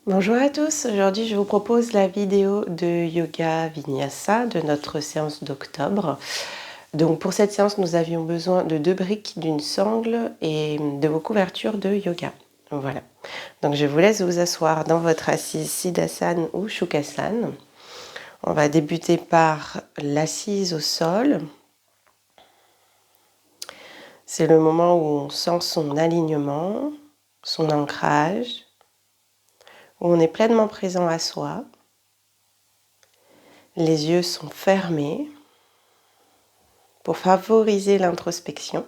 Bonjour à tous, aujourd'hui je vous propose la vidéo de Yoga Vinyasa de notre séance d'octobre. Donc pour cette séance nous avions besoin de 2 briques, d'une sangle et de vos couvertures de yoga. Voilà, donc je vous laisse vous asseoir dans votre assise Siddhasana ou Shukhasana. On va débuter par l'assise au sol. C'est le moment où on sent son alignement, son ancrage, où on est pleinement présent à soi. Les yeux sont fermés pour favoriser l'introspection.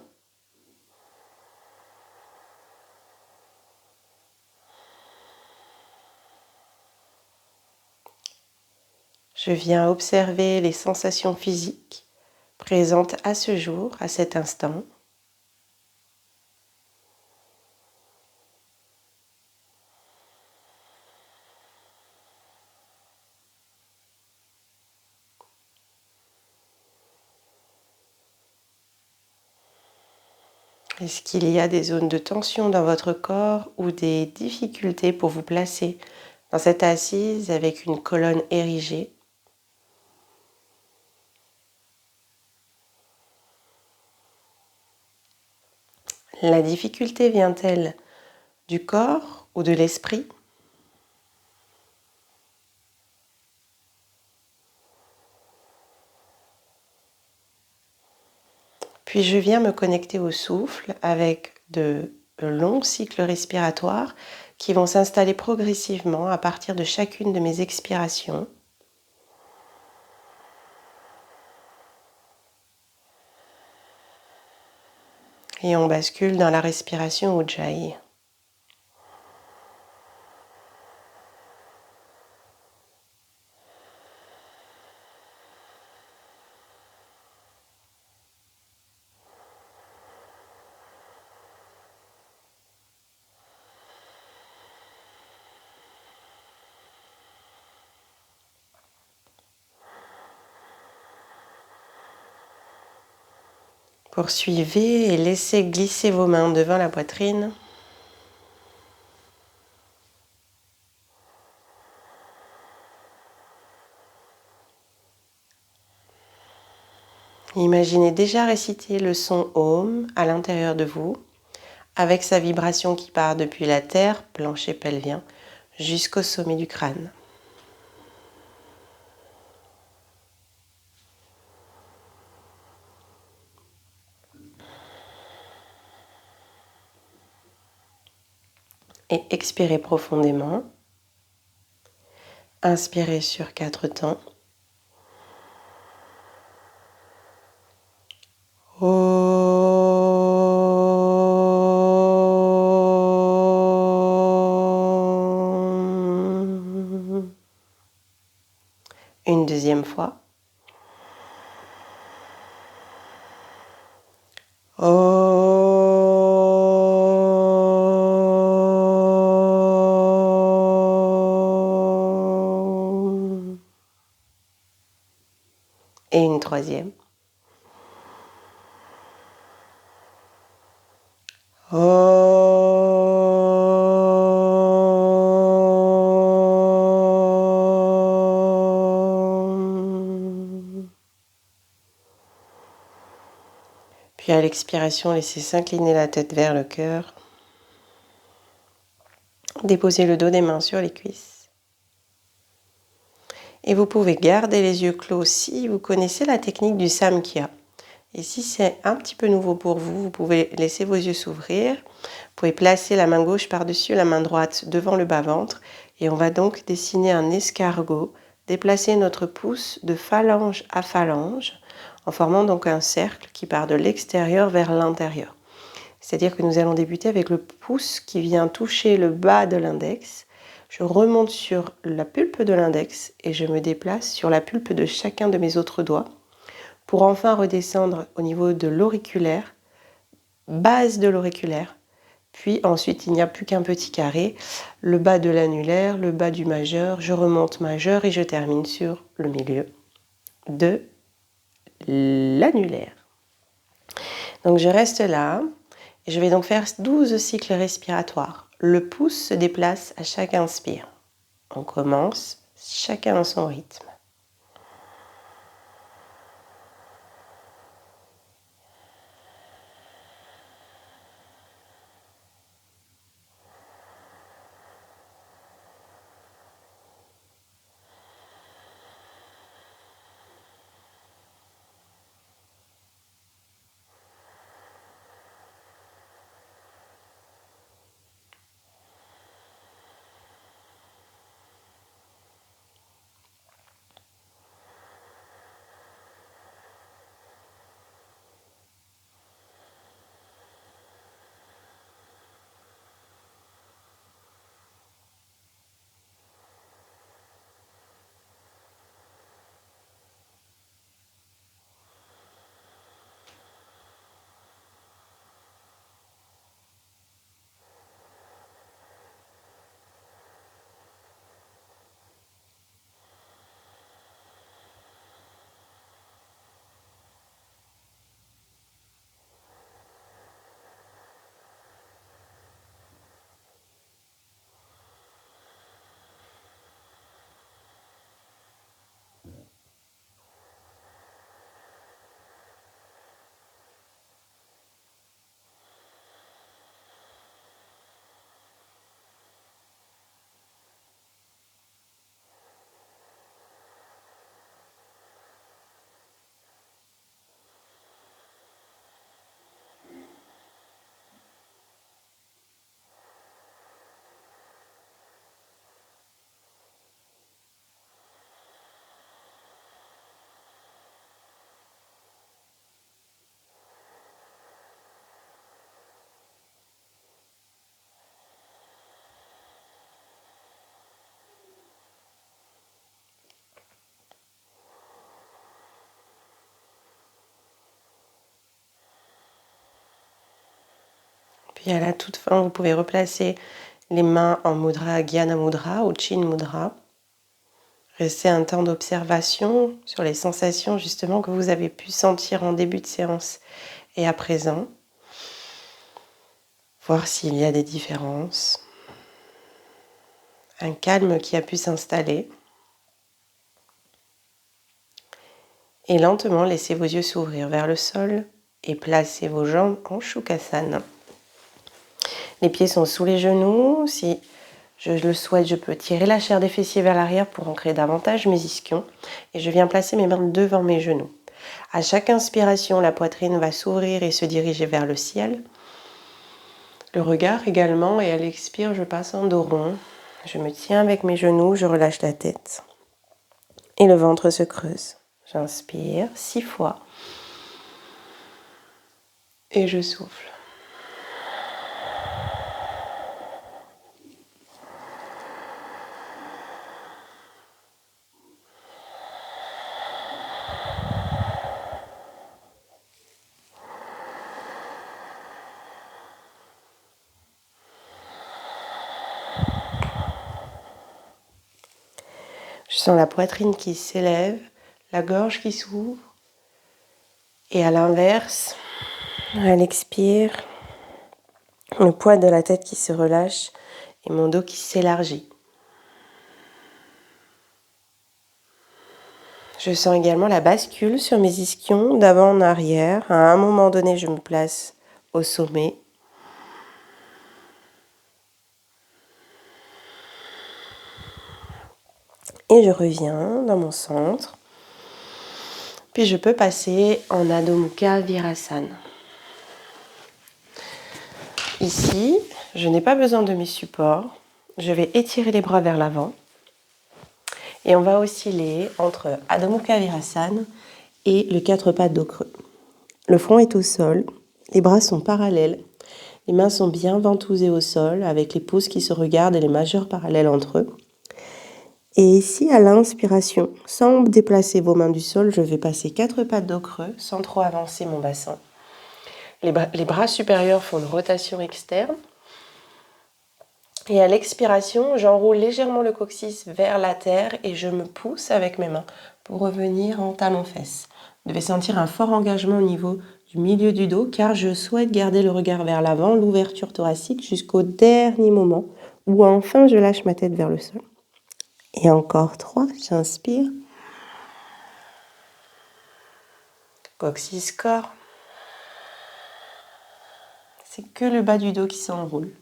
Je viens observer les sensations physiques présentes à ce jour, à cet instant. Est-ce qu'il y a des zones de tension dans votre corps ou des difficultés pour vous placer dans cette assise avec une colonne érigée ? La difficulté vient-elle du corps ou de l'esprit ? Puis je viens me connecter au souffle avec de longs cycles respiratoires qui vont s'installer progressivement à partir de chacune de mes expirations. Et on bascule dans la respiration Ujjayi. Poursuivez et laissez glisser vos mains devant la poitrine. Imaginez déjà réciter le son Om à l'intérieur de vous, avec sa vibration qui part depuis la terre, plancher pelvien, jusqu'au sommet du crâne. Et expirez profondément. Inspirez sur 4 temps. Une deuxième fois. Et une troisième. Puis à l'expiration, laissez s'incliner la tête vers le cœur. Déposez le dos des mains sur les cuisses. Et vous pouvez garder les yeux clos si vous connaissez la technique du Samkhya. Et si c'est un petit peu nouveau pour vous, vous pouvez laisser vos yeux s'ouvrir. Vous pouvez placer la main gauche par-dessus la main droite devant le bas-ventre. Et on va donc dessiner un escargot, déplacer notre pouce de phalange à phalange, en formant donc un cercle qui part de l'extérieur vers l'intérieur. C'est-à-dire que nous allons débuter avec le pouce qui vient toucher le bas de l'index. Je remonte sur la pulpe de l'index et je me déplace sur la pulpe de chacun de mes autres doigts pour enfin redescendre au niveau de l'auriculaire, base de l'auriculaire. Puis ensuite, il n'y a plus qu'un petit carré, le bas de l'annulaire, le bas du majeur, je remonte majeur et je termine sur le milieu de l'annulaire. Donc je reste là. Je vais donc faire 12 cycles respiratoires. Le pouce se déplace à chaque inspire. On commence chacun à son rythme. Puis à la toute fin, vous pouvez replacer les mains en mudra Gyana Mudra ou Chin Mudra. Restez un temps d'observation sur les sensations justement que vous avez pu sentir en début de séance et à présent. Voir s'il y a des différences. Un calme qui a pu s'installer. Et lentement, laissez vos yeux s'ouvrir vers le sol et placez vos jambes en Shukhasana. Les pieds sont sous les genoux. Si je le souhaite, je peux tirer la chair des fessiers vers l'arrière pour ancrer davantage mes ischions. Et je viens placer mes mains devant mes genoux. À chaque inspiration, la poitrine va s'ouvrir et se diriger vers le ciel. Le regard également. Et à l'expire, je passe en dos rond. Je me tiens avec mes genoux, je relâche la tête. Et le ventre se creuse. J'inspire 6 fois. Et je souffle. Je sens la poitrine qui s'élève, la gorge qui s'ouvre. Et à l'inverse, à l'expire, le poids de la tête qui se relâche et mon dos qui s'élargit. Je sens également la bascule sur mes ischions d'avant en arrière. À un moment donné, je me place au sommet. Et je reviens dans mon centre. Puis je peux passer en Adho Mukha Virasana. Ici, je n'ai pas besoin de mes supports. Je vais étirer les bras vers l'avant. Et on va osciller entre Adho Mukha Virasana et le 4 pattes dos creux. Le front est au sol, les bras sont parallèles, les mains sont bien ventousées au sol avec les pouces qui se regardent et les majeurs parallèles entre eux. Et ici, à l'inspiration, sans déplacer vos mains du sol, je vais passer 4 pattes dos creux sans trop avancer mon bassin. Les bras supérieurs font une rotation externe. Et à l'expiration, j'enroule légèrement le coccyx vers la terre et je me pousse avec mes mains pour revenir en talons-fesses. Vous devez sentir un fort engagement au niveau du milieu du dos car je souhaite garder le regard vers l'avant, l'ouverture thoracique jusqu'au dernier moment où enfin je lâche ma tête vers le sol. Et encore 3, j'inspire. Coccyx corps. C'est que le bas du dos qui s'enroule.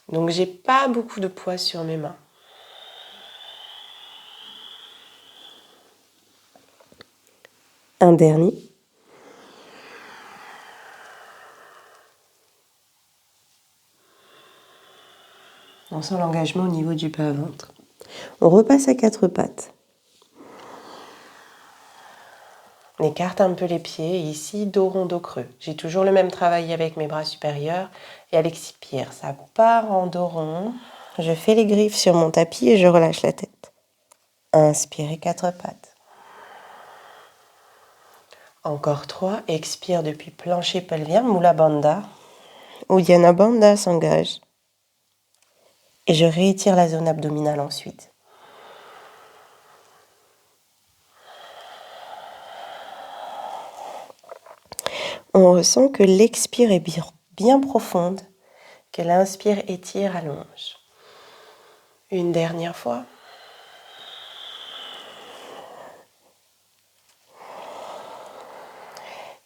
Donc j'ai pas beaucoup de poids sur mes mains. Un dernier. On sent l'engagement au niveau du bas-ventre. On repasse à 4 pattes. On écarte un peu les pieds. Et ici, dos rond, dos creux. J'ai toujours le même travail avec mes bras supérieurs. Et à l'expire, ça part en dos rond. Je fais les griffes sur mon tapis et je relâche la tête. Inspirez 4 pattes. Encore 3. Expire depuis plancher pelvien, Mula Bandha. Uddiyana Bandha s'engage. Et je réétire la zone abdominale ensuite. On ressent que l'expire est bien profonde, que l'inspire étire, allonge. Une dernière fois.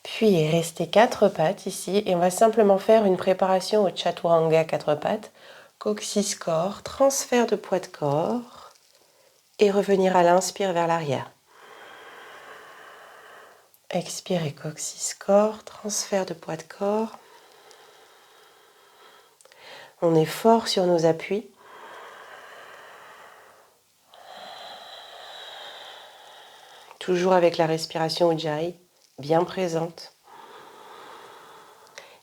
Puis restez 4 pattes ici et on va simplement faire une préparation au Chaturanga 4 pattes. Coccyx corps, transfert de poids de corps et revenir à l'inspire vers l'arrière. Expirez coccyx corps, transfert de poids de corps. On est fort sur nos appuis. Toujours avec la respiration Ujjayi bien présente.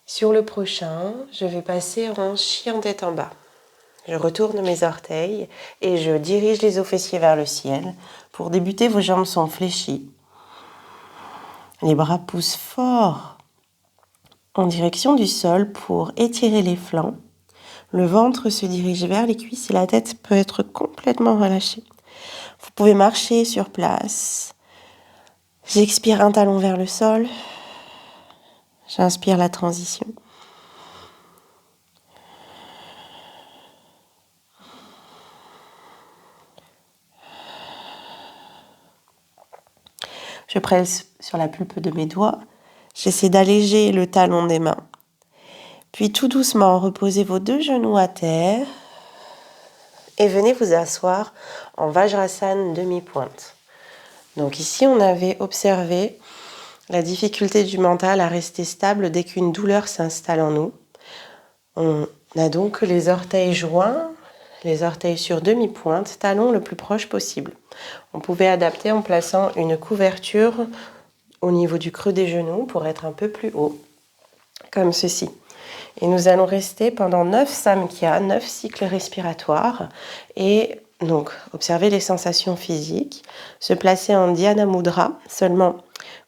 Sur le prochain, je vais passer en chien tête en bas. Je retourne mes orteils et je dirige les os fessiers vers le ciel. Pour débuter, vos jambes sont fléchies. Les bras poussent fort en direction du sol pour étirer les flancs. Le ventre se dirige vers les cuisses et la tête peut être complètement relâchée. Vous pouvez marcher sur place. J'expire un talon vers le sol. J'inspire la transition. Je presse sur la pulpe de mes doigts. J'essaie d'alléger le talon des mains. Puis tout doucement, reposez vos 2 genoux à terre et venez vous asseoir en Vajrasana demi-pointe. Donc ici, on avait observé la difficulté du mental à rester stable dès qu'une douleur s'installe en nous. On a donc les orteils joints, les orteils sur demi-pointe, talons le plus proche possible. On pouvait adapter en plaçant une couverture au niveau du creux des genoux pour être un peu plus haut, comme ceci. Et nous allons rester pendant 9 samkhya, 9 cycles respiratoires et donc observer les sensations physiques, se placer en Dhyana Mudra. Seulement,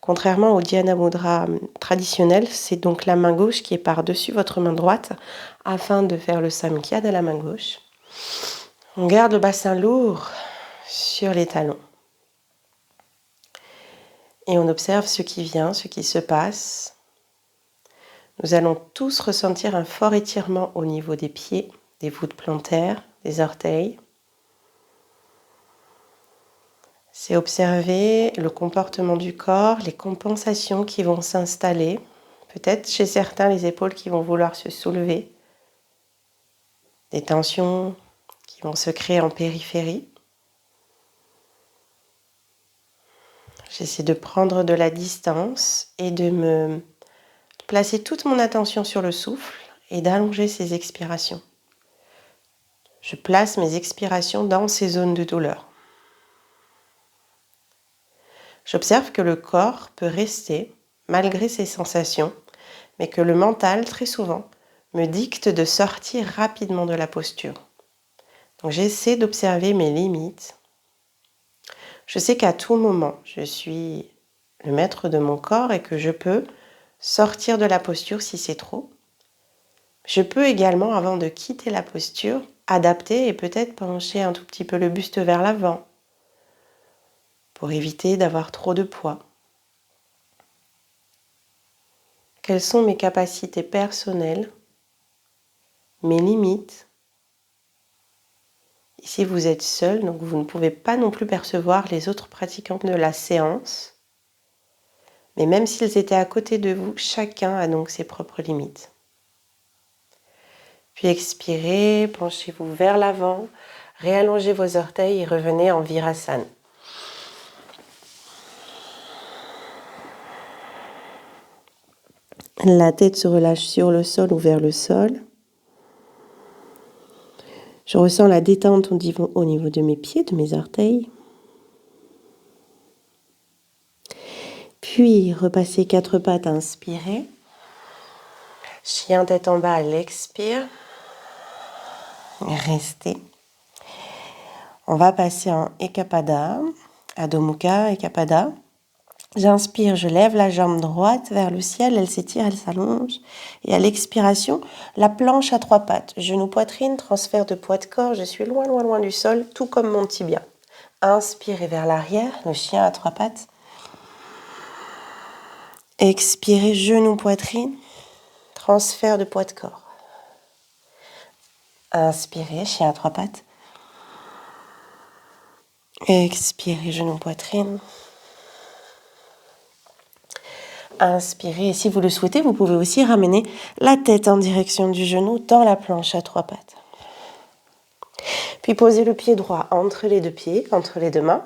contrairement au Dhyana Mudra traditionnel, c'est donc la main gauche qui est par-dessus votre main droite afin de faire le samkhya de la main gauche. On garde le bassin lourd sur les talons. Et on observe ce qui vient, ce qui se passe. Nous allons tous ressentir un fort étirement au niveau des pieds, des voûtes plantaires, des orteils. C'est observer le comportement du corps, les compensations qui vont s'installer. Peut-être chez certains, les épaules qui vont vouloir se soulever. Des tensions qui vont se créer en périphérie. J'essaie de prendre de la distance et de me placer toute mon attention sur le souffle et d'allonger ces expirations. Je place mes expirations dans ces zones de douleur. J'observe que le corps peut rester malgré ces sensations, mais que le mental, très souvent, me dicte de sortir rapidement de la posture. Donc j'essaie d'observer mes limites. Je sais qu'à tout moment, je suis le maître de mon corps et que je peux sortir de la posture si c'est trop. Je peux également, avant de quitter la posture, adapter et peut-être pencher un tout petit peu le buste vers l'avant pour éviter d'avoir trop de poids. Quelles sont mes capacités personnelles, mes limites? Ici, vous êtes seul, donc vous ne pouvez pas non plus percevoir les autres pratiquants de la séance. Mais même s'ils étaient à côté de vous, chacun a donc ses propres limites. Puis expirez, penchez-vous vers l'avant, réallongez vos orteils et revenez en Virasana. La tête se relâche sur le sol ou vers le sol. Je ressens la détente au niveau de mes pieds, de mes orteils. Puis, repassez 4 pattes, inspirez. Chien tête en bas, l'expire. Restez. On va passer en Ekapada, Adho Mukha, Ekapada. J'inspire, je lève la jambe droite vers le ciel, elle s'étire, elle s'allonge. Et à l'expiration, la planche à 3 pattes. Genou, poitrine, transfert de poids de corps. Je suis loin, loin, loin du sol, tout comme mon tibia. Inspirez vers l'arrière, le chien à 3 pattes. Expirez, genou, poitrine, transfert de poids de corps. Inspirez, chien à 3 pattes. Expirez, genou, poitrine. Inspirez, et si vous le souhaitez, vous pouvez aussi ramener la tête en direction du genou dans la planche à 3 pattes. Puis posez le pied droit entre les deux pieds, entre les deux mains.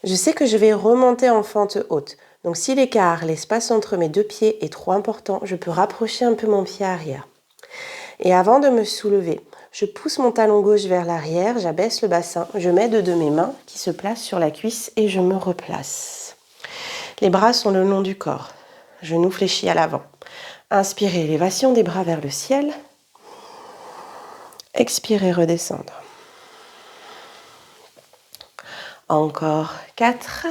Je sais que je vais remonter en fente haute. Donc si l'écart, l'espace entre mes deux pieds est trop important, je peux rapprocher un peu mon pied arrière. Et avant de me soulever, je pousse mon talon gauche vers l'arrière, j'abaisse le bassin, je mets deux de mes mains qui se placent sur la cuisse et je me replace. Les bras sont le long du corps, genoux fléchis à l'avant. Inspirez, élévation des bras vers le ciel. Expirez, redescendre. Encore 4.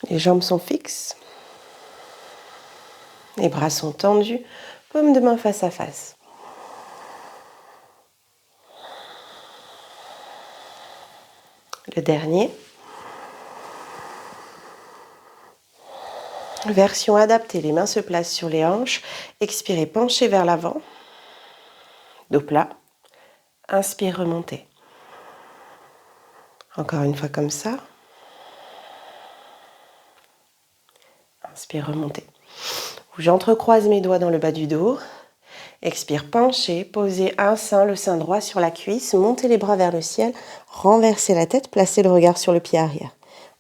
Les jambes sont fixes. Les bras sont tendus, paumes de main face à face. Le dernier. Version adaptée, les mains se placent sur les hanches. Expirez, penchez vers l'avant. Dos plat. Inspire, remontez. Encore une fois comme ça. Inspire, remontez. J'entrecroise mes doigts dans le bas du dos. Expire, penchez, posez un sein, le sein droit sur la cuisse, montez les bras vers le ciel, renversez la tête, placez le regard sur le pied arrière.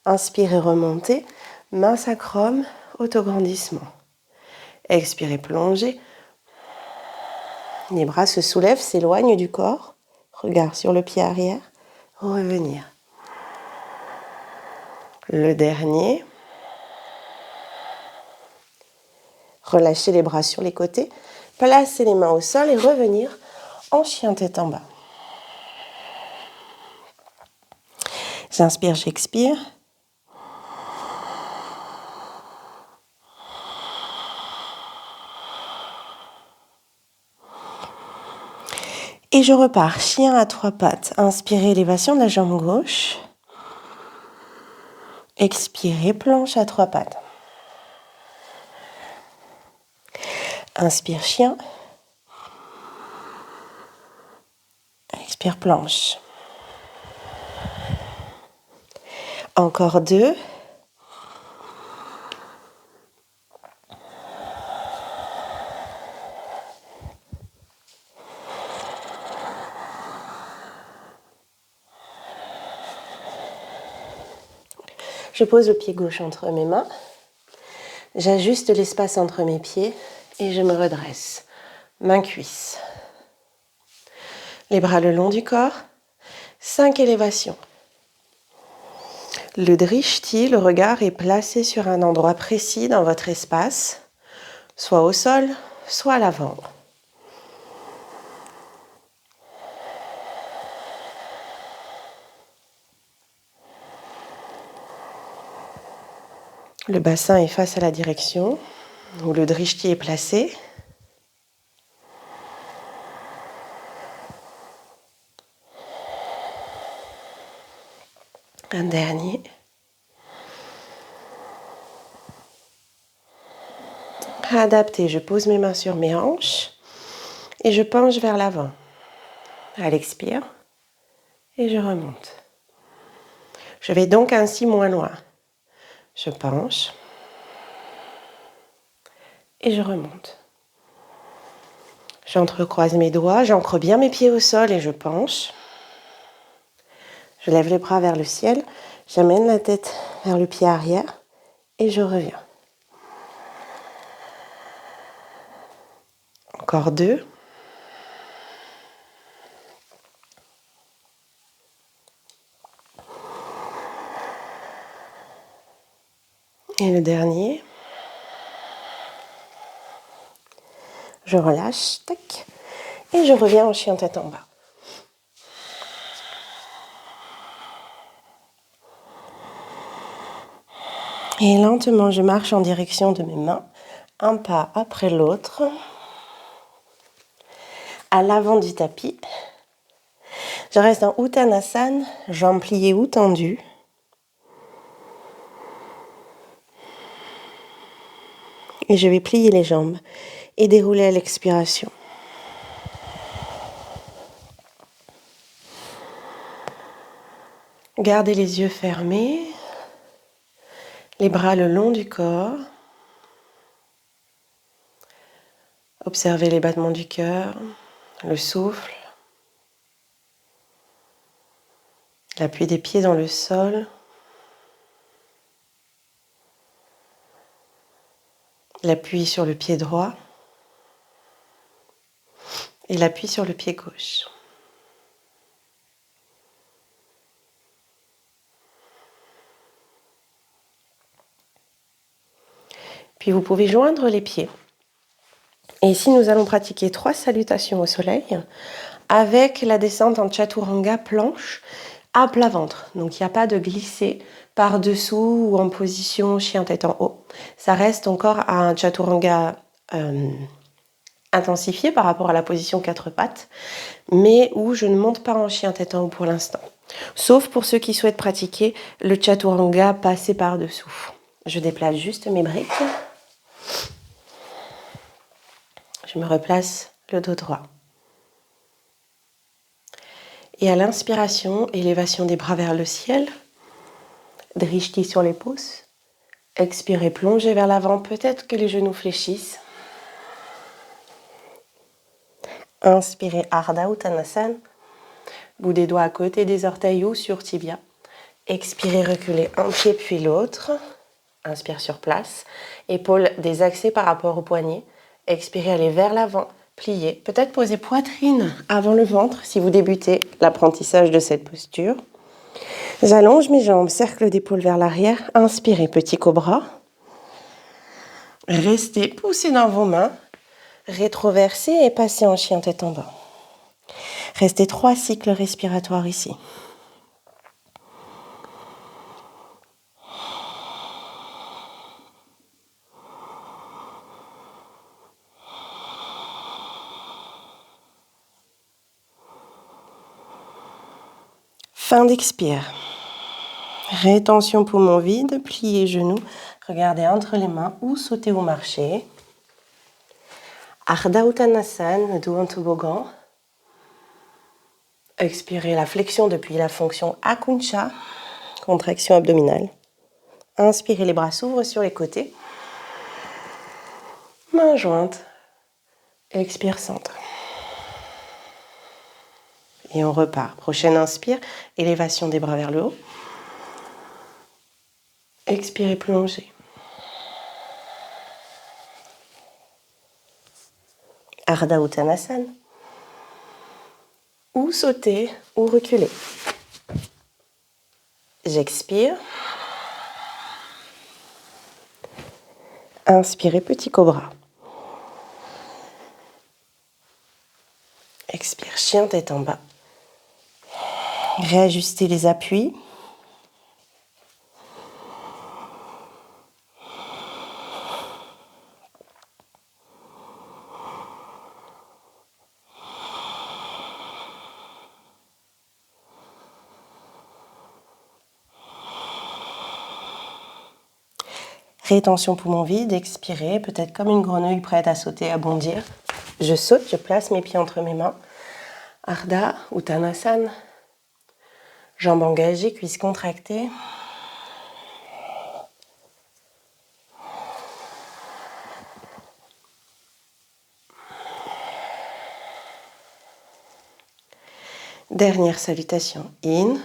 Inspirez, remontez, main sacrum, autograndissement. Expirez, plongez. Les bras se soulèvent, s'éloignent du corps. Regard sur le pied arrière. Revenir. Le dernier. Relâchez les bras sur les côtés. Placez les mains au sol et revenir en chien tête en bas. J'inspire, j'expire. Et je repars, chien à 3 pattes. Inspirez, élévation de la jambe gauche. Expirez, planche à 3 pattes. Inspire, chien. Expire, planche. Encore 2. Je pose le pied gauche entre mes mains. J'ajuste l'espace entre mes pieds et je me redresse. Main cuisse. Les bras le long du corps. 5 élévations. Le drishti, le regard est placé sur un endroit précis dans votre espace, soit au sol, soit à l'avant. Le bassin est face à la direction où le drishti est placé. Un dernier. Adapté, je pose mes mains sur mes hanches et je penche vers l'avant. À l'expire et je remonte. Je vais donc ainsi moins loin. Je penche et je remonte. J'entrecroise mes doigts, j'ancre bien mes pieds au sol et je penche. Je lève les bras vers le ciel, j'amène la tête vers le pied arrière et je reviens. Encore 2. Et le dernier. Je relâche, tac, et je reviens en chien tête en bas. Et lentement, je marche en direction de mes mains, un pas après l'autre, à l'avant du tapis. Je reste en Uttanasana, jambes pliées ou tendues. Et je vais plier les jambes et dérouler à l'expiration. Gardez les yeux fermés, les bras le long du corps. Observez les battements du cœur, le souffle, l'appui des pieds dans le sol, l'appui sur le pied droit et l'appui sur le pied gauche. Puis vous pouvez joindre les pieds. Et ici, nous allons pratiquer 3 salutations au soleil avec la descente en chaturanga planche à plat ventre. Donc, il n'y a pas de glisser par-dessous ou en position chien tête en haut. Ça reste encore un chaturanga intensifié par rapport à la position 4 pattes, mais où je ne monte pas en chien tête en haut pour l'instant. Sauf pour ceux qui souhaitent pratiquer le chaturanga passé par-dessous. Je déplace juste mes briques. Je me replace le dos droit. Et à l'inspiration, élévation des bras vers le ciel. Drishti sur les pouces. Expirez, plongez vers l'avant. Peut-être que les genoux fléchissent. Inspirez, Ardha Uttanasana. Bout des doigts à côté des orteils ou sur tibia. Expirez, reculez un pied puis l'autre. Inspire sur place. Épaules désaxées par rapport au poignet. Expirez, allez vers l'avant. Pliez. Peut-être poser poitrine avant le ventre si vous débutez l'apprentissage de cette posture. J'allonge mes jambes, cercle d'épaule vers l'arrière. Inspirez, petit cobra. Restez poussez dans vos mains. Rétroversez et passez en chien tête en bas. Restez 3 cycles respiratoires ici. Fin d'expire. Rétention poumon vide, pliez genoux, regardez entre les mains ou sautez ou marchez. Ardha Uttanasana, dos en toboggan. Expirez la flexion depuis la fonction Akuncha, contraction abdominale. Inspirez, les bras s'ouvrent sur les côtés. Main jointe. Expire, centre. Et on repart. Prochaine inspire, élévation des bras vers le haut. Expirez, plongez. Ardha Uttanasana. Ou sauter ou reculer. J'expire. Inspirez, petit cobra. Expire, chien tête en bas. Réajustez les appuis. Rétention poumon vide, expirez, peut-être comme une grenouille prête à sauter, à bondir. Je saute, je place mes pieds entre mes mains. Ardha Uttanasana. Jambes engagées, cuisses contractées. Dernière salutation. In.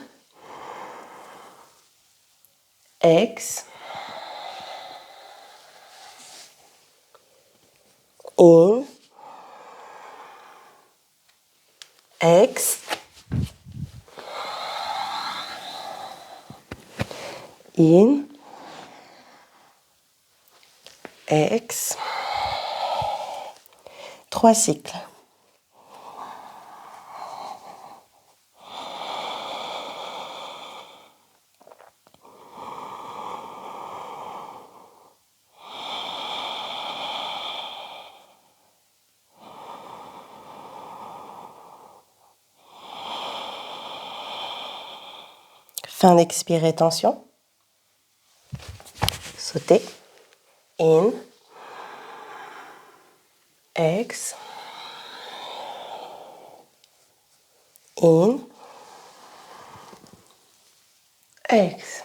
Ex. In. Ex. In. Ex. 3 cycles. Fin d'expire, rétention. Sautez. In. Ex. In. Ex.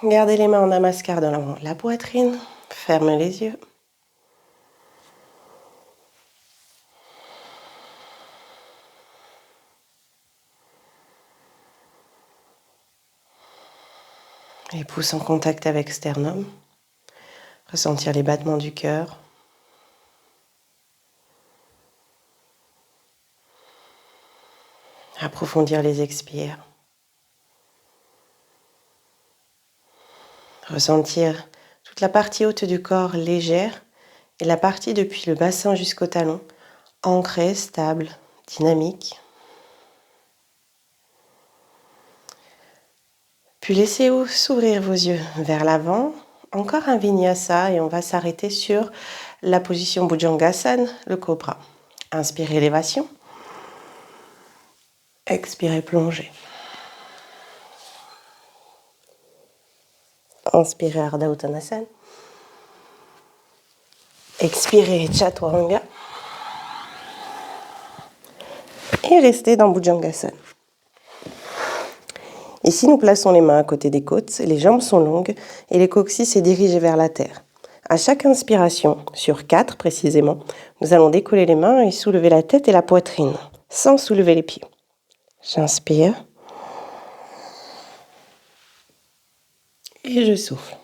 Gardez les mains en namaskar dans l'avant de la poitrine. Fermez les yeux. Les pouces en contact avec sternum. Ressentir les battements du cœur. Approfondir les expires. Ressentir toute la partie haute du corps légère et la partie depuis le bassin jusqu'au talon, ancrée, stable, dynamique. Puis laissez s'ouvrir vos yeux vers l'avant. Encore un vinyasa et on va s'arrêter sur la position Bhujangasana, le cobra. Inspirez élévation. Expirez plongée. Inspirez Ardha Uttanasana. Expirez Chaturanga. Et restez dans Bhujangasana. Ici, nous plaçons les mains à côté des côtes, les jambes sont longues et les coccyx est dirigé vers la terre. À chaque inspiration, sur 4 précisément, nous allons décoller les mains et soulever la tête et la poitrine, sans soulever les pieds. J'inspire. Et je souffle.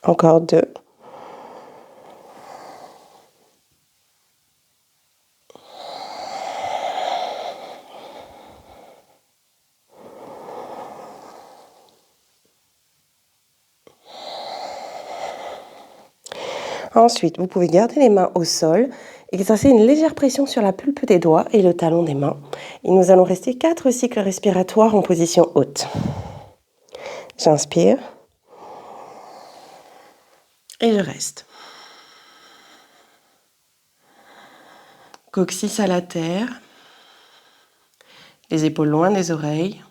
Encore 2. Ensuite, vous pouvez garder les mains au sol, exercer une légère pression sur la pulpe des doigts et le talon des mains. Et nous allons rester 4 cycles respiratoires en position haute. J'inspire. Et je reste. Coccyx à la terre. Les épaules loin des oreilles.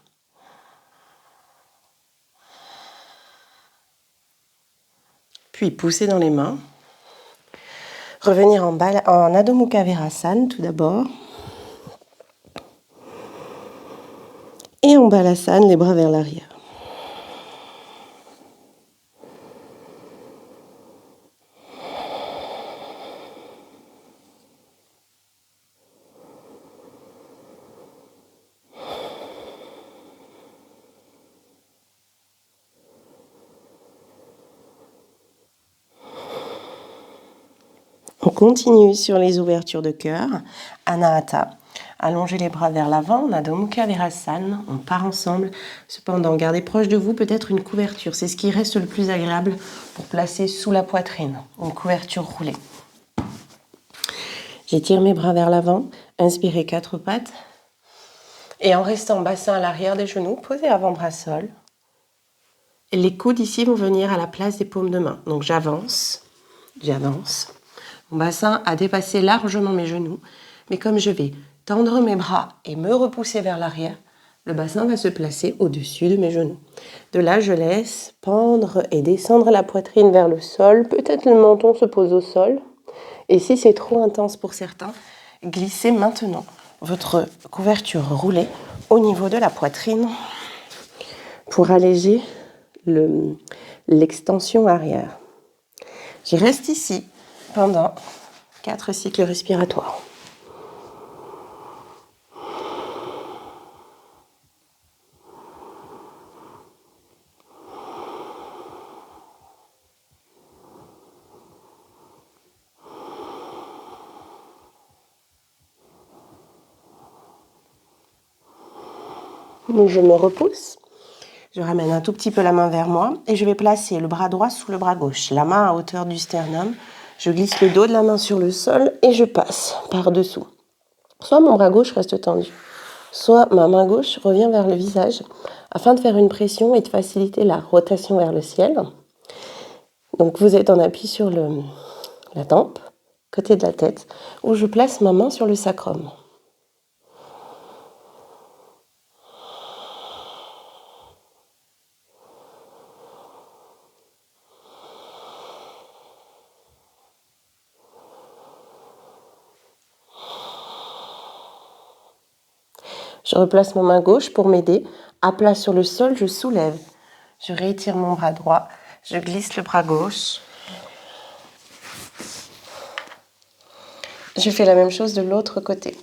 Puis pousser dans les mains. Revenir en Adho Mukha Virasana tout d'abord. Et en Balasana, les bras vers l'arrière. On continue sur les ouvertures de cœur. Anahata. Allongez les bras vers l'avant. Adho Mukha Virasana. On part ensemble. Cependant, gardez proche de vous peut-être une couverture. C'est ce qui reste le plus agréable pour placer sous la poitrine. Une couverture roulée. J'étire mes bras vers l'avant. Inspirez 4 pattes. Et en restant bassin à l'arrière des genoux, posez avant-bras sol. Les coudes ici vont venir à la place des paumes de main. Donc j'avance. Mon bassin a dépassé largement mes genoux, mais comme je vais tendre mes bras et me repousser vers l'arrière, le bassin va se placer au-dessus de mes genoux. De là, je laisse pendre et descendre la poitrine vers le sol. Peut-être le menton se pose au sol. Et si c'est trop intense pour certains, glissez maintenant votre couverture roulée au niveau de la poitrine pour alléger l'extension arrière. Je reste ici pendant 4 cycles respiratoires. Je me repousse. Je ramène un tout petit peu la main vers moi et je vais placer le bras droit sous le bras gauche, la main à hauteur du sternum. Je glisse le dos de la main sur le sol et je passe par-dessous. Soit mon bras gauche reste tendu, soit ma main gauche revient vers le visage afin de faire une pression et de faciliter la rotation vers le ciel. Donc vous êtes en appui sur la tempe, côté de la tête, où je place ma main sur le sacrum. Je replace ma main gauche pour m'aider. À plat sur le sol, je soulève. Je réétire mon bras droit. Je glisse le bras gauche. Je fais la même chose de l'autre côté.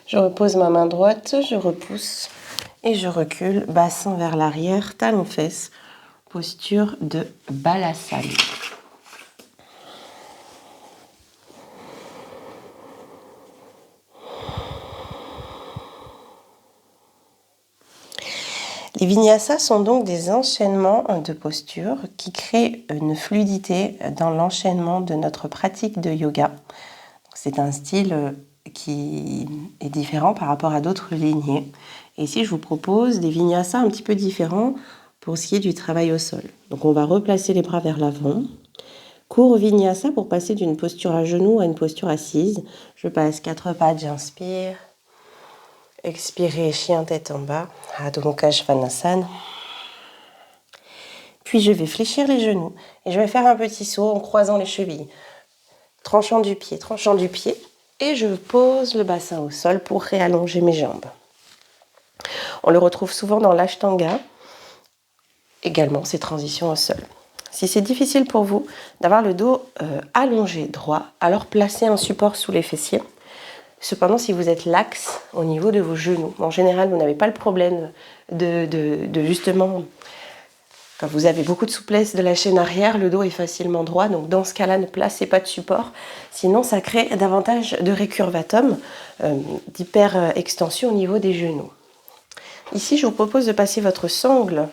Je repose ma main droite, je repousse et je recule, bassin vers l'arrière, talons-fesses, posture de Balasana. Les vinyasas sont donc des enchaînements de postures qui créent une fluidité dans l'enchaînement de notre pratique de yoga. C'est un style qui est différent par rapport à d'autres lignées. Et ici, je vous propose des vinyasas un petit peu différents pour ce qui est du travail au sol. Donc, on va replacer les bras vers l'avant. Court vinyasa pour passer d'une posture à genoux à une posture assise. Je passe 4 pattes, j'inspire. Expirez, chien tête en bas, Adho Mukha Svanasana. Puis je vais fléchir les genoux et je vais faire un petit saut en croisant les chevilles. Tranchant du pied. Et je pose le bassin au sol pour réallonger mes jambes. On le retrouve souvent dans l'ashtanga, également ces transitions au sol. Si c'est difficile pour vous d'avoir le dos allongé droit, alors placez un support sous les fessiers. Cependant, si vous êtes lax au niveau de vos genoux, en général, vous n'avez pas le problème de justement, quand vous avez beaucoup de souplesse de la chaîne arrière, le dos est facilement droit. Donc dans ce cas-là, ne placez pas de support. Sinon, ça crée davantage de récurvatum, d'hyper-extension au niveau des genoux. Ici, je vous propose de passer votre sangle,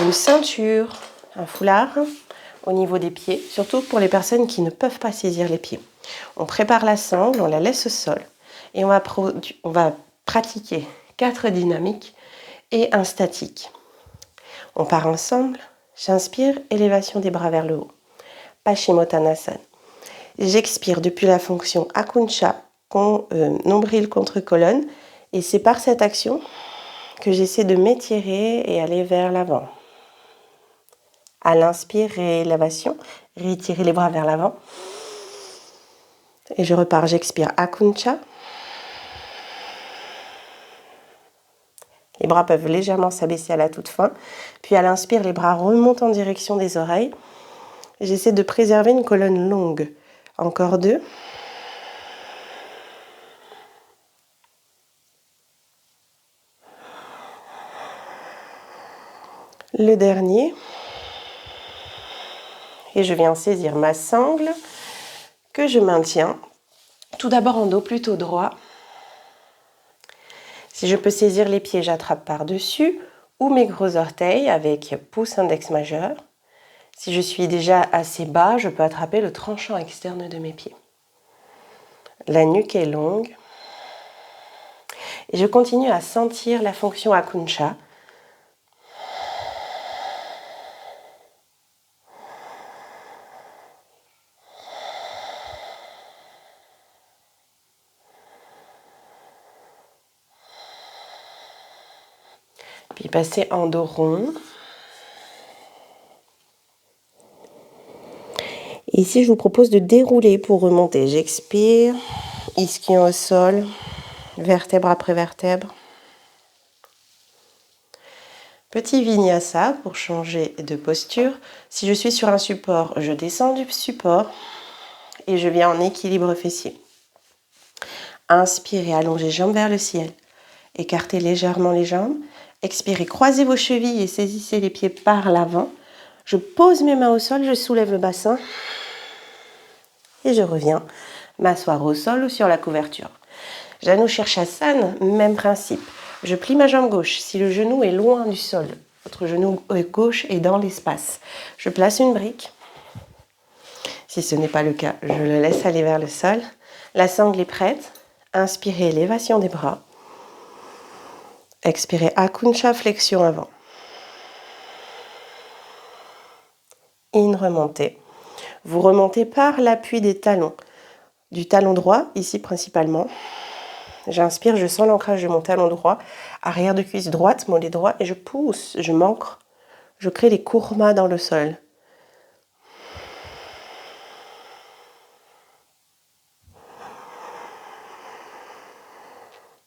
une ceinture, un foulard au niveau des pieds, surtout pour les personnes qui ne peuvent pas saisir les pieds. On prépare la sangle, on la laisse au sol et on va pratiquer 4 dynamiques et un statique. On part ensemble. J'inspire, élévation des bras vers le haut. Paschimottanasana. J'expire depuis la fonction Akuncha, nombril contre colonne. Et c'est par cette action que j'essaie de m'étirer et aller vers l'avant. À l'inspire, élévation, rétirer les bras vers l'avant. Et je repars, j'expire Akuncha. Les bras peuvent légèrement s'abaisser à la toute fin. Puis à l'inspire, les bras remontent en direction des oreilles. J'essaie de préserver une colonne longue. Encore 2. Le dernier. Et je viens saisir ma sangle que je maintiens. Tout d'abord en dos plutôt droit. Si je peux saisir les pieds, j'attrape par-dessus ou mes gros orteils avec pouce index majeur. Si je suis déjà assez bas, je peux attraper le tranchant externe de mes pieds. La nuque est longue. Et je continue à sentir la fonction Akuncha. Puis passer en dos rond. Et ici, je vous propose de dérouler pour remonter. J'expire, ischio au sol, vertèbre après vertèbre. Petit vinyasa pour changer de posture. Si je suis sur un support, je descends du support et je viens en équilibre fessier. Inspirez, allongez jambes vers le ciel. Écartez légèrement les jambes. Expirez, croisez vos chevilles et saisissez les pieds par l'avant. Je pose mes mains au sol, je soulève le bassin et je reviens m'asseoir au sol ou sur la couverture. Janu Shirshasana, même principe. Je plie ma jambe gauche. Si le genou est loin du sol, votre genou gauche est dans l'espace. Je place une brique. Si ce n'est pas le cas, je le laisse aller vers le sol. La sangle est prête. Inspirez, élévation des bras. Expirez, Akuncha, flexion avant. In, remontez. Vous remontez par l'appui des talons. Du talon droit, ici principalement. J'inspire, je sens l'ancrage de mon talon droit, arrière de cuisse droite, mollet droit, et je pousse, je m'ancre, je crée des kurmas dans le sol.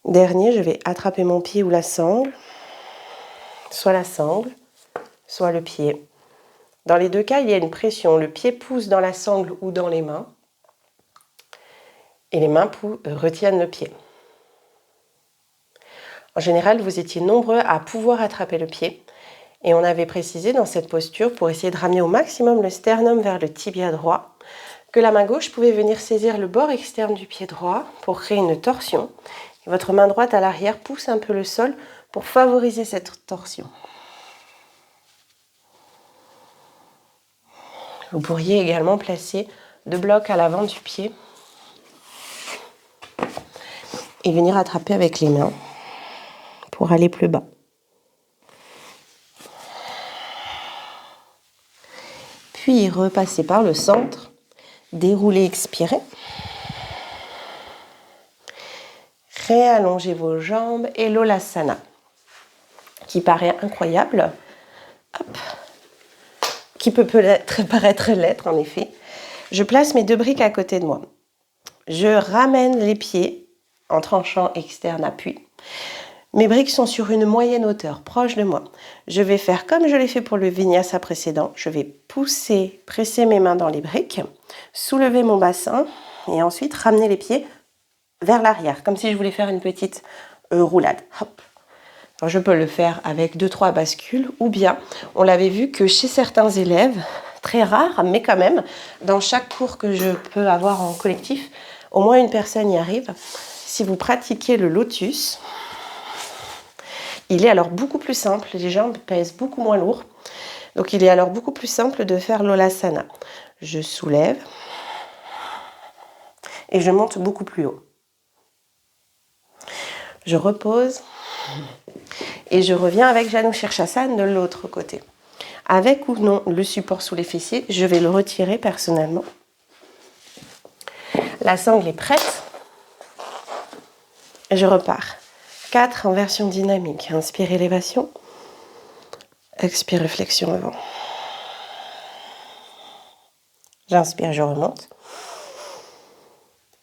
Dernier, je vais attraper mon pied ou la sangle, soit le pied. Dans les deux cas, il y a une pression. Le pied pousse dans la sangle ou dans les mains, et les mains retiennent le pied. En général, vous étiez nombreux à pouvoir attraper le pied. Et on avait précisé dans cette posture, pour essayer de ramener au maximum le sternum vers le tibia droit, que la main gauche pouvait venir saisir le bord externe du pied droit pour créer une torsion. Et votre main droite à l'arrière pousse un peu le sol pour favoriser cette torsion. Vous pourriez également placer 2 blocs à l'avant du pied et venir attraper avec les mains pour aller plus bas. Puis repasser par le centre, dérouler, expirer. Réallongez vos jambes et l'Olasana, qui paraît incroyable, hop, qui peut paraître l'être en effet. Je place mes 2 briques à côté de moi. Je ramène les pieds en tranchant externe appui. Mes briques sont sur une moyenne hauteur, proche de moi. Je vais faire comme je l'ai fait pour le vinyasa précédent. Je vais pousser, presser mes mains dans les briques, soulever mon bassin et ensuite ramener les pieds vers l'arrière, comme si je voulais faire une petite roulade. Hop. Alors, je peux le faire avec 2-3 bascules, ou bien, on l'avait vu que chez certains élèves, très rares, mais quand même, dans chaque cours que je peux avoir en collectif, au moins une personne y arrive. Si vous pratiquez le lotus, il est alors beaucoup plus simple, les jambes pèsent beaucoup moins lourd, donc il est alors beaucoup plus simple de faire l'Olasana. Je soulève et je monte beaucoup plus haut. Je repose et je reviens avec Janu Shirshasana de l'autre côté. Avec ou non le support sous les fessiers, je vais le retirer personnellement. La sangle est prête. Je repars. 4 en version dynamique. Inspire, élévation. Expire, flexion avant. J'inspire, je remonte.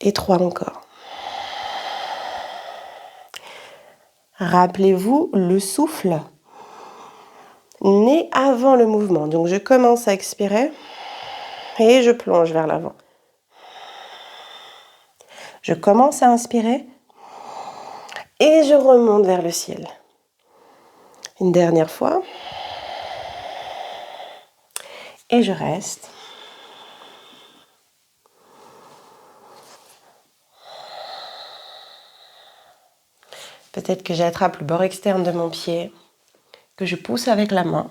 Et 3 encore. Rappelez-vous le souffle né avant le mouvement. Donc je commence à expirer et je plonge vers l'avant. Je commence à inspirer et je remonte vers le ciel. Une dernière fois. Et je reste. Peut-être que j'attrape le bord externe de mon pied, que je pousse avec la main.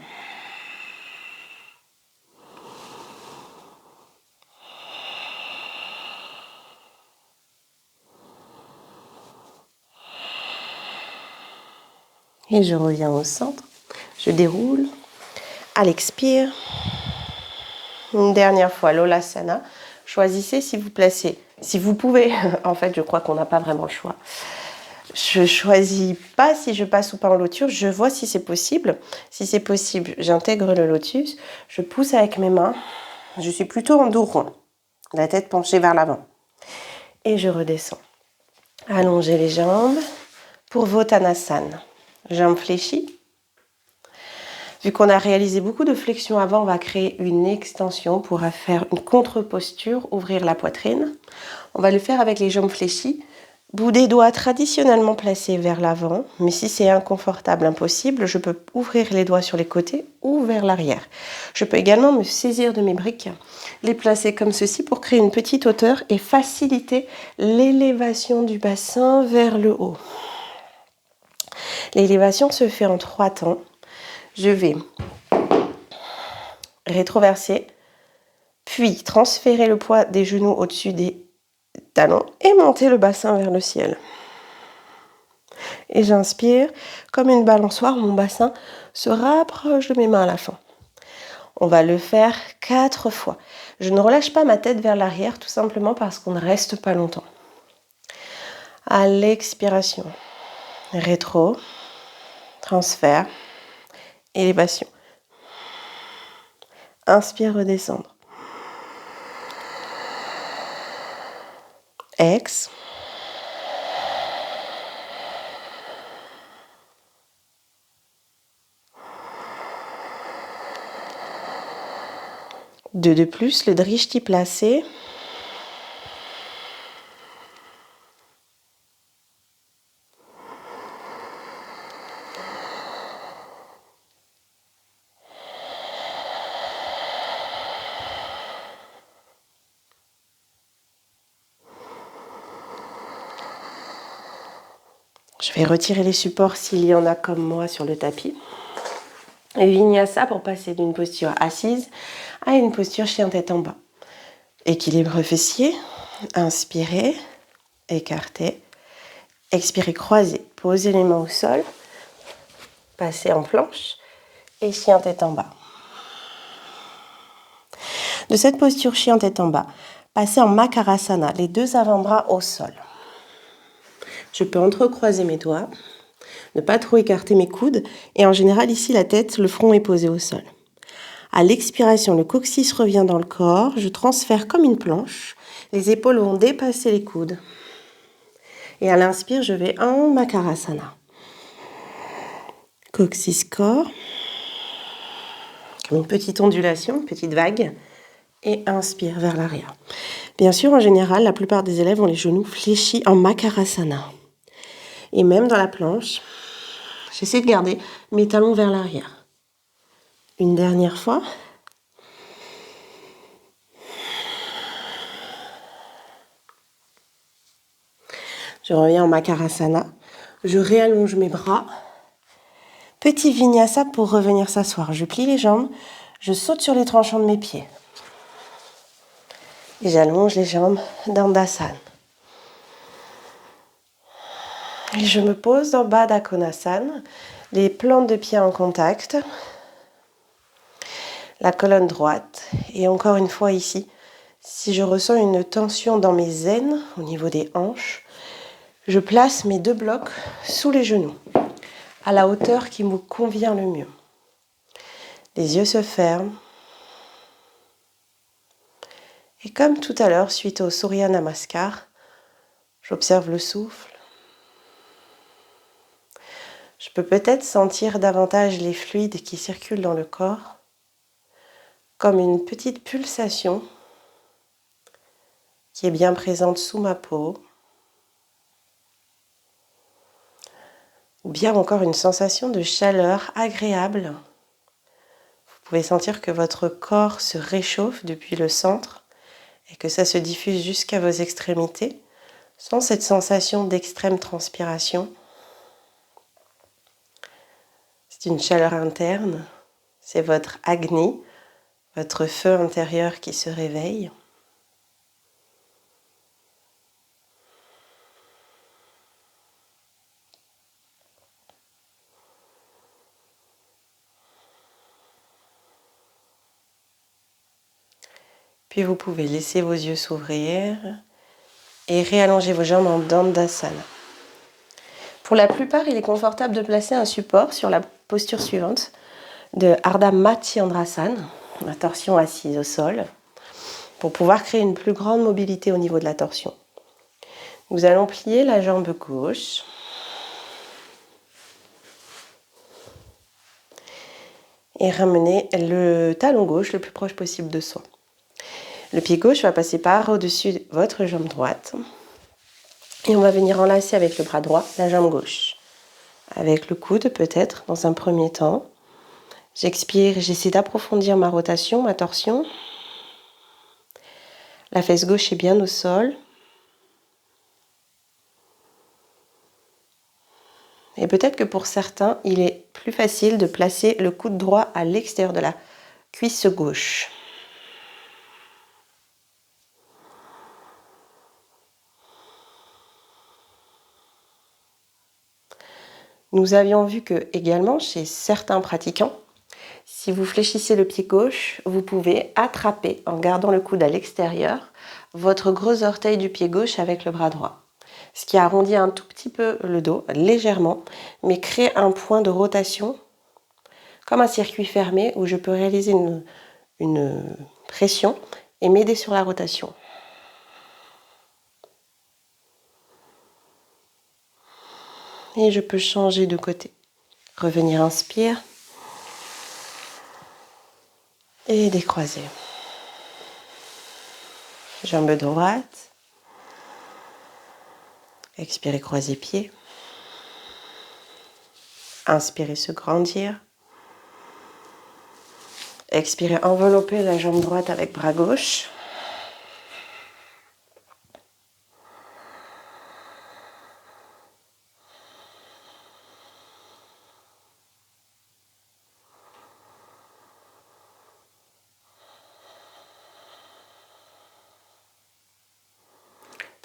Et je reviens au centre. Je déroule. À l'expire. Une dernière fois, l'Olasana. Choisissez si vous placez, si vous pouvez. En fait, je crois qu'on n'a pas vraiment le choix. Je choisis pas si je passe ou pas en lotus. Je vois si c'est possible. Si c'est possible, j'intègre le lotus. Je pousse avec mes mains. Je suis plutôt en dos rond. La tête penchée vers l'avant. Et je redescends. Allongez les jambes pour Vottanasana. Jambes fléchies. Vu qu'on a réalisé beaucoup de flexions avant, on va créer une extension pour faire une contre-posture, ouvrir la poitrine. On va le faire avec les jambes fléchies. Bout des doigts traditionnellement placés vers l'avant, mais si c'est inconfortable, impossible, je peux ouvrir les doigts sur les côtés ou vers l'arrière. Je peux également me saisir de mes briques, les placer comme ceci pour créer une petite hauteur et faciliter l'élévation du bassin vers le haut. L'élévation se fait en 3 temps. Je vais rétroverser, puis transférer le poids des genoux au-dessus des talons et monter le bassin vers le ciel. Et j'inspire comme une balançoire, mon bassin se rapproche de mes mains à la fin. On va le faire 4 fois. Je ne relâche pas ma tête vers l'arrière tout simplement parce qu'on ne reste pas longtemps. À l'expiration, rétro, transfert, élévation. Inspire, redescendre. Ex. Deux de plus, le drishti placé. Je vais retirer les supports s'il y en a comme moi sur le tapis. Et Vinyasa pour passer d'une posture assise à une posture chien tête en bas. Équilibre fessier, inspirez, écartez, expirez, croisez, posez les mains au sol, passez en planche et chien tête en bas. De cette posture chien tête en bas, passez en Makarasana, les 2 avant-bras au sol. Je peux entrecroiser mes doigts, ne pas trop écarter mes coudes et en général ici la tête, le front est posé au sol. À l'expiration, le coccyx revient dans le corps, je transfère comme une planche, les épaules vont dépasser les coudes. Et à l'inspire, je vais en Makarasana. Coccyx corps, comme une petite ondulation, une petite vague, et inspire vers l'arrière. Bien sûr, en général, la plupart des élèves ont les genoux fléchis en Makarasana. Et même dans la planche, j'essaie de garder mes talons vers l'arrière. Une dernière fois. Je reviens en Makarasana. Je réallonge mes bras. Petit Vinyasa pour revenir s'asseoir. Je plie les jambes. Je saute sur les tranchants de mes pieds. Et j'allonge les jambes d'Andasana. Et je me pose dans Baddha Konasana, les plantes de pied en contact, la colonne droite. Et encore une fois ici, si je ressens une tension dans mes aines, au niveau des hanches, je place mes 2 blocs sous les genoux, à la hauteur qui me convient le mieux. Les yeux se ferment. Et comme tout à l'heure, suite au Surya Namaskar, j'observe le souffle. Je peux peut-être sentir davantage les fluides qui circulent dans le corps, comme une petite pulsation qui est bien présente sous ma peau, ou bien encore une sensation de chaleur agréable. Vous pouvez sentir que votre corps se réchauffe depuis le centre et que ça se diffuse jusqu'à vos extrémités, sans cette sensation d'extrême transpiration. C'est une chaleur interne, c'est votre Agni, votre feu intérieur qui se réveille. Puis vous pouvez laisser vos yeux s'ouvrir et réallonger vos jambes en Dandasana. Pour la plupart, il est confortable de placer un support sur la posture suivante de Ardha Matsyendrasana, la torsion assise au sol, pour pouvoir créer une plus grande mobilité au niveau de la torsion. Nous allons plier la jambe gauche et ramener le talon gauche le plus proche possible de soi. Le pied gauche va passer par au-dessus de votre jambe droite. Et on va venir enlacer avec le bras droit la jambe gauche. Avec le coude peut-être dans un premier temps. J'expire et j'essaie d'approfondir ma rotation, ma torsion. La fesse gauche est bien au sol. Et peut-être que pour certains, il est plus facile de placer le coude droit à l'extérieur de la cuisse gauche. Nous avions vu que, également, chez certains pratiquants, si vous fléchissez le pied gauche, vous pouvez attraper, en gardant le coude à l'extérieur, votre gros orteil du pied gauche avec le bras droit. Ce qui arrondit un tout petit peu le dos, légèrement, mais crée un point de rotation, comme un circuit fermé, où je peux réaliser une pression et m'aider sur la rotation. Et je peux changer de côté. Revenir, inspire. Et décroiser. Jambe droite. Expirez, croiser pied. Inspirez, se grandir. Expirez, envelopper la jambe droite avec bras gauche.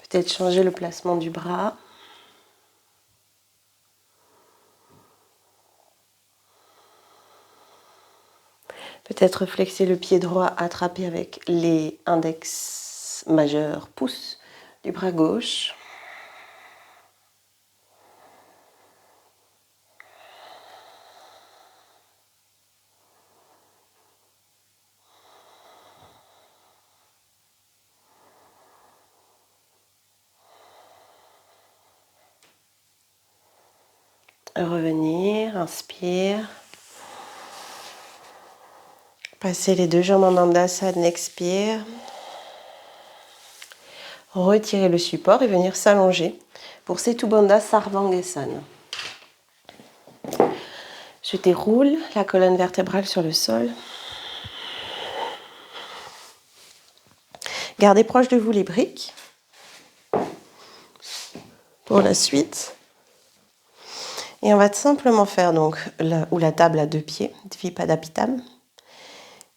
Peut-être changer le placement du bras. Peut-être flexer le pied droit, attraper avec les index majeurs, pouces du bras gauche. Revenir, inspire. Passez les deux jambes en Dandasana, expire. Retirez le support et venir s'allonger pour Setu Bandha Sarvangasana. Je déroule la colonne vertébrale sur le sol. Gardez proche de vous les briques. Pour la suite. Et on va simplement faire donc la table à deux pieds, Dvipadapitam.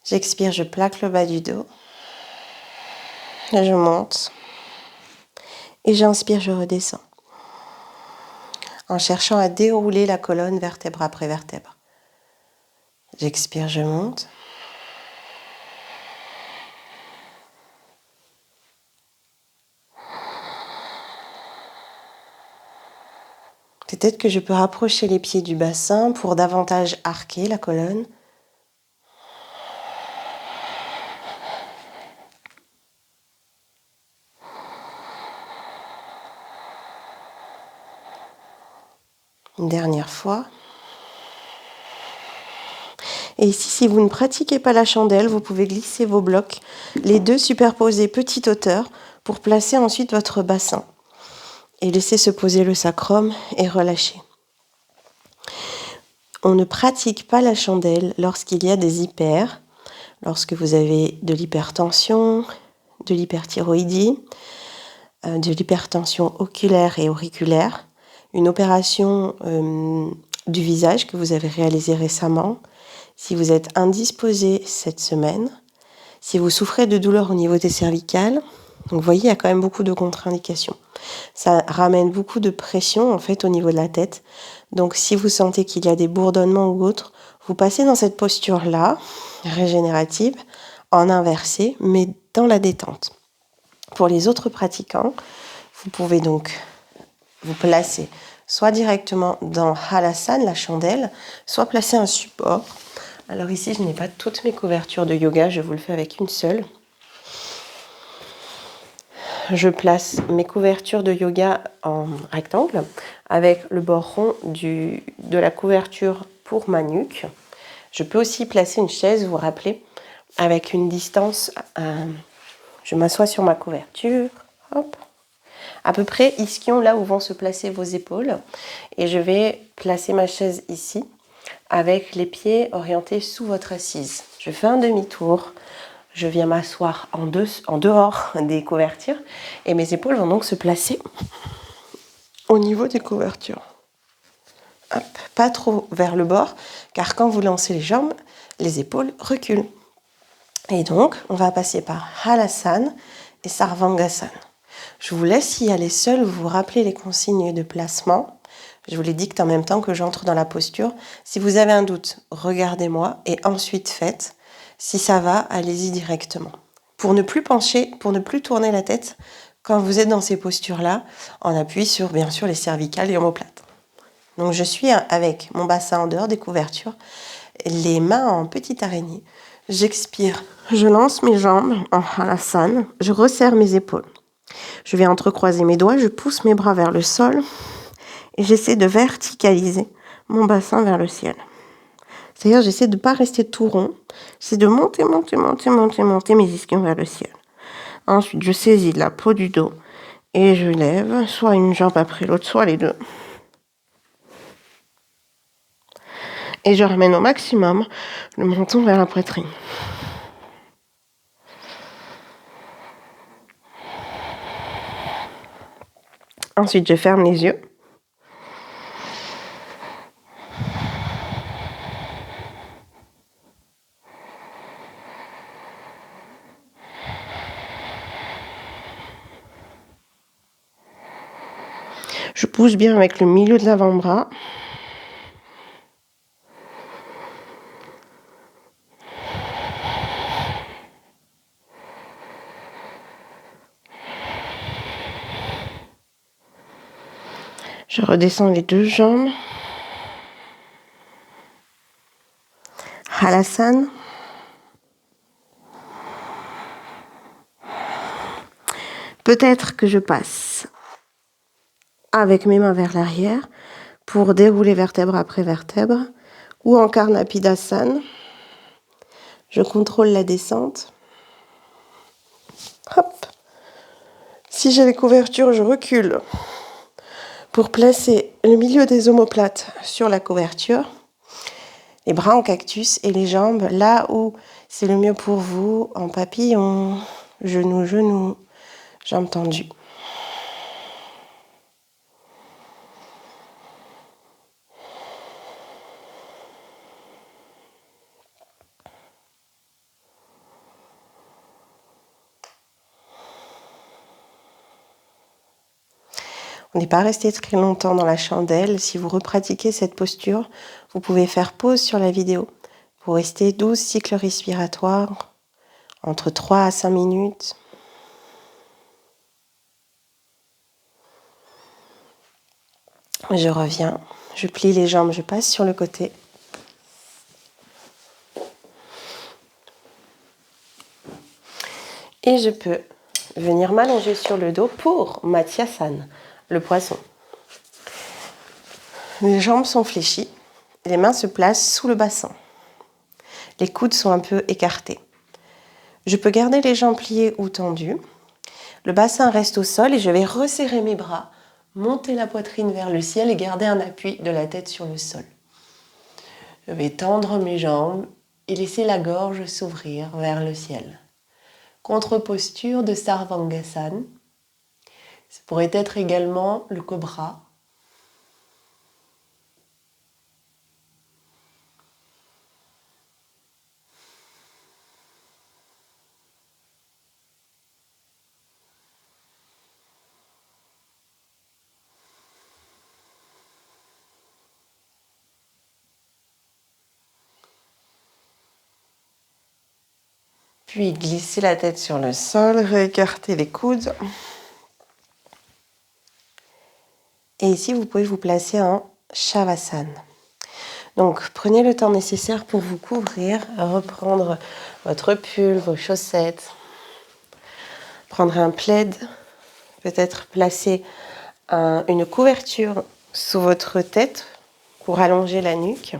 J'expire, je plaque le bas du dos. Je monte. Et j'inspire, je redescends. En cherchant à dérouler la colonne vertèbre après vertèbre. J'expire, je monte. Peut-être que je peux rapprocher les pieds du bassin pour davantage arquer la colonne. Une dernière fois. Et ici, si vous ne pratiquez pas la chandelle, vous pouvez glisser vos blocs, les deux superposés petite hauteur, pour placer ensuite votre bassin. Et laisser se poser le sacrum et relâcher. On ne pratique pas la chandelle lorsqu'il y a des hypers, lorsque vous avez de l'hypertension, de l'hyperthyroïdie, de l'hypertension oculaire et auriculaire, une opération du visage que vous avez réalisé récemment, si vous êtes indisposé cette semaine, si vous souffrez de douleurs au niveau des cervicales. Donc vous voyez, il y a quand même beaucoup de contre-indications. Ça ramène beaucoup de pression en fait au niveau de la tête. Donc si vous sentez qu'il y a des bourdonnements ou autres, vous passez dans cette posture-là, régénérative, en inversé, mais dans la détente. Pour les autres pratiquants, vous pouvez donc vous placer soit directement dans Halasana, la chandelle, soit placer un support. Alors ici, je n'ai pas toutes mes couvertures de yoga, je vous le fais avec une seule. Je place mes couvertures de yoga en rectangle avec le bord rond de la couverture pour ma nuque. Je peux aussi placer une chaise, vous vous rappelez, avec une distance. Je m'assois sur ma couverture, hop, à peu près ischion là où vont se placer vos épaules. Et je vais placer ma chaise ici avec les pieds orientés sous votre assise. Je fais un demi-tour. Je viens m'asseoir en dehors des couvertures et mes épaules vont donc se placer au niveau des couvertures. Hop, pas trop vers le bord, car quand vous lancez les jambes, les épaules reculent. Et donc, on va passer par Halasana et Sarvangasana. Je vous laisse y aller seul, vous vous rappelez les consignes de placement. Je vous les dicte en même temps que j'entre dans la posture. Si vous avez un doute, regardez-moi et ensuite faites. Si ça va, allez-y directement. Pour ne plus pencher, pour ne plus tourner la tête, quand vous êtes dans ces postures-là, on appuie sur, bien sûr, les cervicales et omoplates. Donc je suis avec mon bassin en dehors des couvertures, les mains en petite araignée. J'expire, je lance mes jambes en Halasana, je resserre mes épaules. Je vais entrecroiser mes doigts, je pousse mes bras vers le sol et j'essaie de verticaliser mon bassin vers le ciel. C'est-à-dire, j'essaie de ne pas rester tout rond. J'essaie de monter mes ischions vers le ciel. Ensuite, je saisis la peau du dos et je lève soit une jambe après l'autre, soit les deux. Et je ramène au maximum le menton vers la poitrine. Ensuite, je ferme les yeux. Je pousse bien avec le milieu de l'avant-bras. Je redescends les deux jambes. Halasana. Peut-être que je passe avec mes mains vers l'arrière pour dérouler vertèbre après vertèbre, ou en Karnapidasana. Je contrôle la descente. Hop. Si j'ai les couvertures, je recule pour placer le milieu des omoplates sur la couverture, les bras en cactus et les jambes là où c'est le mieux pour vous, en papillon, genou, jambes tendues. On n'est pas resté très longtemps dans la chandelle. Si vous repratiquez cette posture, vous pouvez faire pause sur la vidéo pour rester 12 cycles respiratoires, entre 3 à 5 minutes. Je reviens, je plie les jambes, je passe sur le côté. Et je peux venir m'allonger sur le dos pour Matsyasana, le poisson. Les jambes sont fléchies, les mains se placent sous le bassin. Les coudes sont un peu écartés. Je peux garder les jambes pliées ou tendues. Le bassin reste au sol et je vais resserrer mes bras, monter la poitrine vers le ciel et garder un appui de la tête sur le sol. Je vais tendre mes jambes et laisser la gorge s'ouvrir vers le ciel. Contre-posture de Sarvangasana. Ça pourrait être également le cobra. Puis glissez la tête sur le sol, réécartez les coudes. Et ici, vous pouvez vous placer en Shavasana. Donc, prenez le temps nécessaire pour vous couvrir, reprendre votre pull, vos chaussettes, prendre un plaid, peut-être placer une couverture sous votre tête pour allonger la nuque.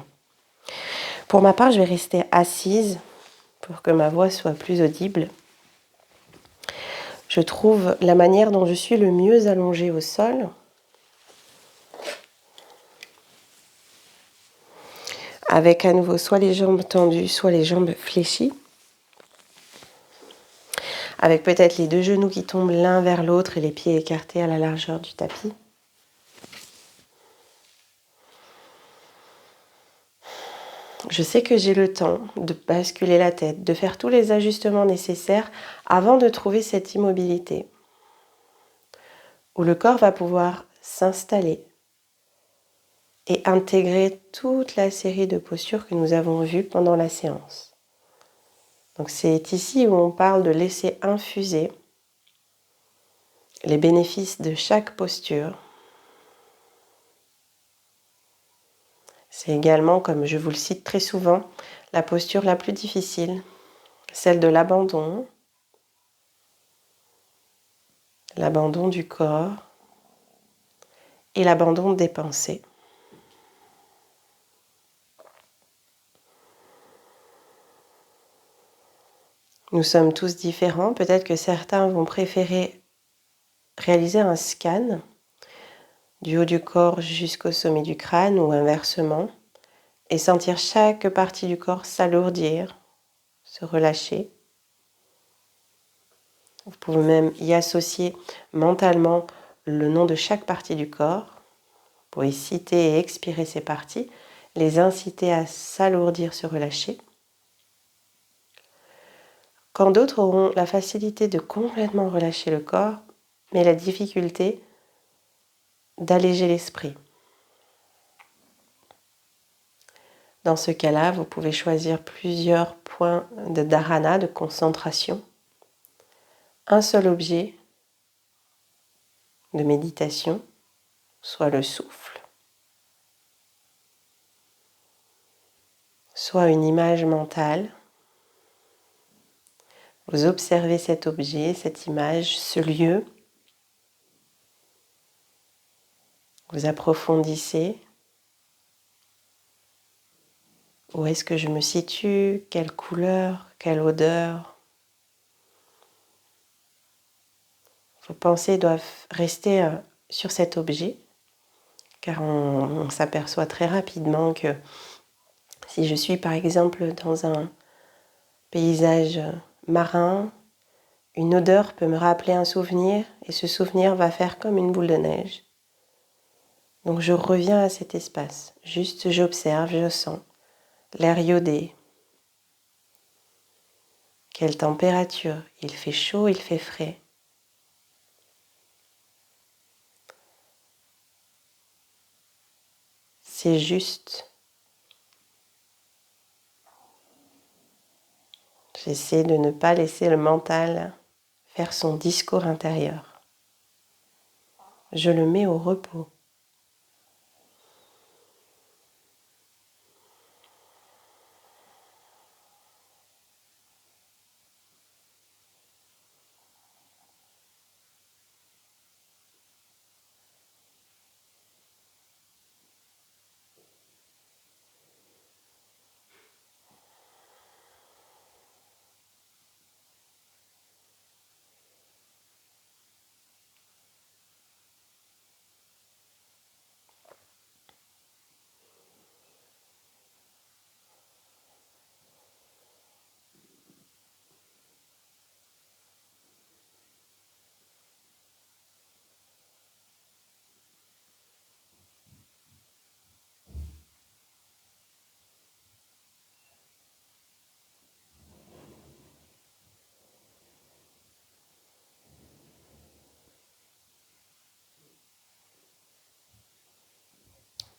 Pour ma part, je vais rester assise pour que ma voix soit plus audible. Je trouve la manière dont je suis le mieux allongée au sol. Avec à nouveau soit les jambes tendues, soit les jambes fléchies. Avec peut-être les deux genoux qui tombent l'un vers l'autre et les pieds écartés à la largeur du tapis. Je sais que j'ai le temps de basculer la tête, de faire tous les ajustements nécessaires avant de trouver cette immobilité, où le corps va pouvoir s'installer et intégrer toute la série de postures que nous avons vues pendant la séance. Donc c'est ici où on parle de laisser infuser les bénéfices de chaque posture. C'est également, comme je vous le cite très souvent, la posture la plus difficile, celle de l'abandon du corps et l'abandon des pensées. Nous sommes tous différents, peut-être que certains vont préférer réaliser un scan du haut du corps jusqu'au sommet du crâne ou inversement et sentir chaque partie du corps s'alourdir, se relâcher. Vous pouvez même y associer mentalement le nom de chaque partie du corps. Vous pouvez citer et expirer ces parties, les inciter à s'alourdir, se relâcher. Quand d'autres auront la facilité de complètement relâcher le corps, mais la difficulté d'alléger l'esprit. Dans ce cas-là, vous pouvez choisir plusieurs points de dharana, de concentration. Un seul objet de méditation, soit le souffle, soit une image mentale. Vous observez cet objet, cette image, ce lieu. Vous approfondissez. Où est-ce que je me situe? Quelle couleur? Quelle odeur? Vos pensées doivent rester sur cet objet, car on s'aperçoit très rapidement que si je suis par exemple dans un paysage marin, une odeur peut me rappeler un souvenir et ce souvenir va faire comme une boule de neige. Donc je reviens à cet espace, juste j'observe, je sens l'air iodé. Quelle température? Il fait chaud, il fait frais. C'est juste. J'essaie de ne pas laisser le mental faire son discours intérieur. Je le mets au repos.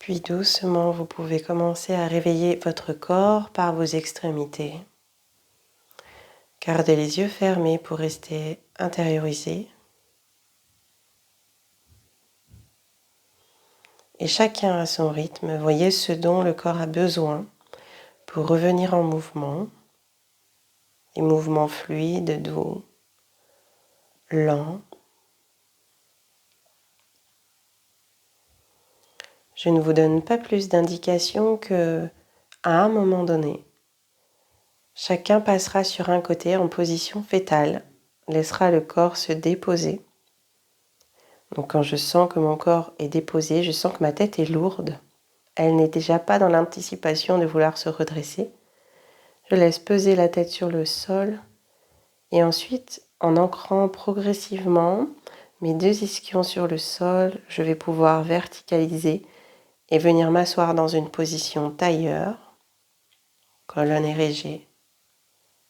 Puis doucement, vous pouvez commencer à réveiller votre corps par vos extrémités. Gardez les yeux fermés pour rester intériorisé. Et chacun à son rythme, voyez ce dont le corps a besoin pour revenir en mouvement. Des mouvements fluides, doux, lents. Je ne vous donne pas plus d'indications que, à un moment donné, chacun passera sur un côté en position fétale, laissera le corps se déposer. Donc quand je sens que mon corps est déposé, je sens que ma tête est lourde. Elle n'est déjà pas dans l'anticipation de vouloir se redresser. Je laisse peser la tête sur le sol et ensuite, en ancrant progressivement mes deux ischions sur le sol, je vais pouvoir verticaliser et venir m'asseoir dans une position tailleur, colonne érigée,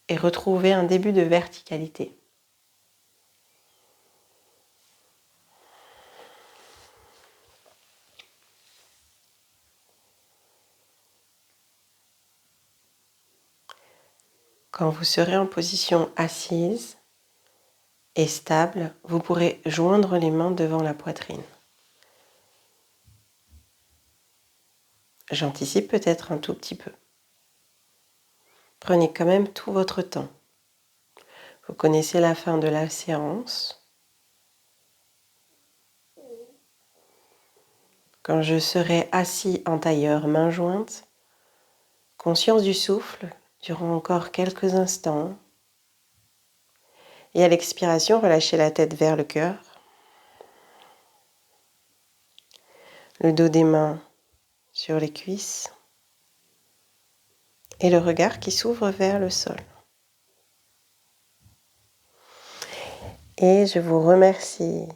et retrouver un début de verticalité. Quand vous serez en position assise et stable, vous pourrez joindre les mains devant la poitrine. J'anticipe peut-être un tout petit peu. Prenez quand même tout votre temps. Vous connaissez la fin de la séance. Quand je serai assis en tailleur, main jointe, conscience du souffle durant encore quelques instants. Et à l'expiration, relâchez la tête vers le cœur. Le dos des mains sur les cuisses. Et le regard qui s'ouvre vers le sol. Et je vous remercie.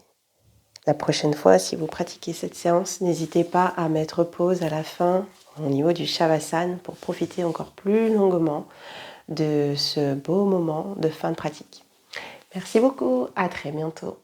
La prochaine fois, si vous pratiquez cette séance, n'hésitez pas à mettre pause à la fin au niveau du Shavasana pour profiter encore plus longuement de ce beau moment de fin de pratique. Merci beaucoup, à très bientôt.